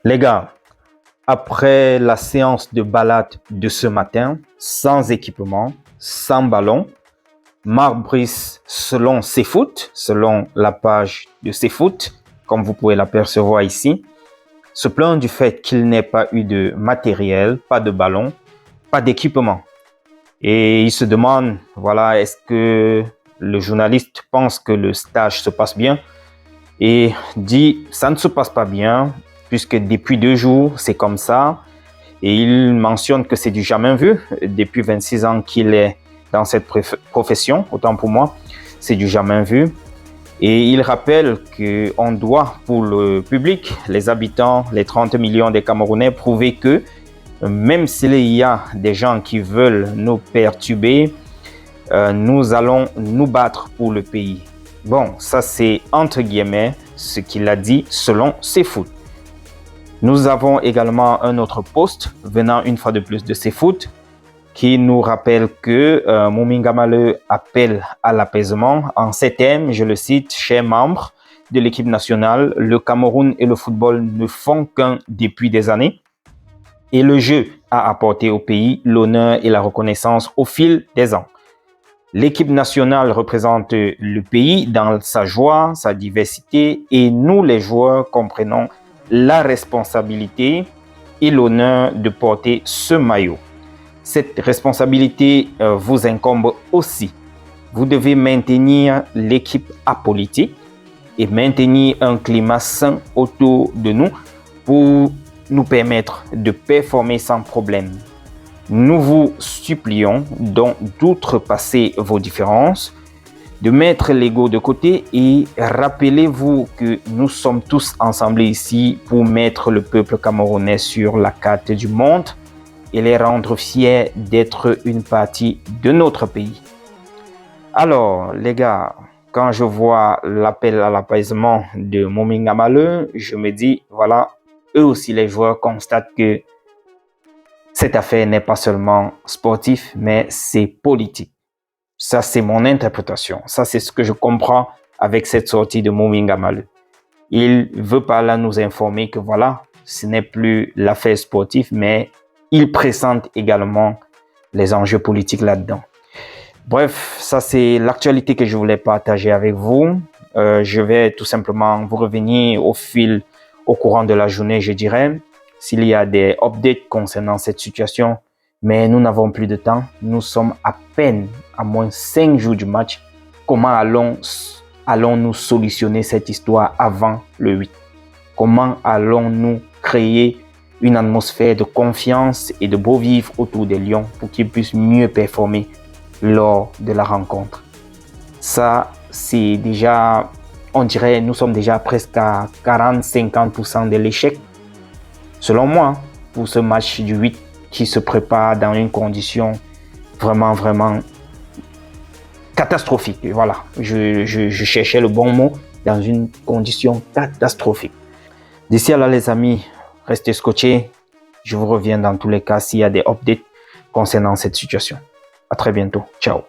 Les gars, après la séance de balade de ce matin, sans équipement, sans ballon, Marc Brice, selon CFoot, selon la page de CFoot, comme vous pouvez l'apercevoir ici, se plaint du fait qu'il n'ait pas eu de matériel, pas de ballon, pas d'équipement. Et il se demande, voilà, est-ce que le journaliste pense que le stage se passe bien? Et dit, ça ne se passe pas bien, puisque depuis 2 jours, c'est comme ça. Et il mentionne que c'est du jamais vu. Depuis 26 ans qu'il est dans cette profession, autant pour moi, c'est du jamais vu. Et il rappelle qu'on doit, pour le public, les habitants, les 30 millions des Camerounais, prouver que même s'il y a des gens qui veulent nous perturber, nous allons nous battre pour le pays. Bon, ça c'est entre guillemets ce qu'il a dit selon CFoot. Nous avons également un autre post venant une fois de plus de CFoot qui nous rappelle que Mominga Maleu appelle à l'apaisement en ces thèmes, je le cite, chers membres de l'équipe nationale, le Cameroun et le football ne font qu'un depuis des années et le jeu a apporté au pays l'honneur et la reconnaissance au fil des ans. L'équipe nationale représente le pays dans sa joie, sa diversité et nous les joueurs comprenons la responsabilité et l'honneur de porter ce maillot. Cette responsabilité vous incombe aussi. Vous devez maintenir l'équipe apolitique et maintenir un climat sain autour de nous pour nous permettre de performer sans problème. Nous vous supplions donc d'outrepasser vos différences, de mettre l'ego de côté et rappelez-vous que nous sommes tous ensemble ici pour mettre le peuple camerounais sur la carte du monde et les rendre fiers d'être une partie de notre pays. Alors, les gars, quand je vois l'appel à l'apaisement de Mominga Maleu, je me dis, voilà, eux aussi les joueurs constatent que cette affaire n'est pas seulement sportive, mais c'est politique. Ça, c'est mon interprétation. Ça, c'est ce que je comprends avec cette sortie de Mominga Maleu. Il veut par là nous informer que voilà, ce n'est plus l'affaire sportive, mais il présente également les enjeux politiques là-dedans. Bref, ça c'est l'actualité que je voulais partager avec vous. Je vais tout simplement vous revenir au courant de la journée, je dirais, s'il y a des updates concernant cette situation. Mais nous n'avons plus de temps. Nous sommes à peine à moins 5 jours du match. Comment allons-nous solutionner cette histoire avant le 8? Comment allons-nous créer une atmosphère de confiance et de beau vivre autour des Lions pour qu'ils puissent mieux performer lors de la rencontre? Ça, c'est déjà, on dirait, nous sommes déjà presque à 40-50% de l'échec, selon moi, pour ce match du 8 qui se prépare dans une condition vraiment catastrophique. Et voilà, je cherchais le bon mot, dans une condition catastrophique. D'ici là, les amis, restez scotchés. Je vous reviens dans tous les cas s'il y a des updates concernant cette situation. À très bientôt. Ciao.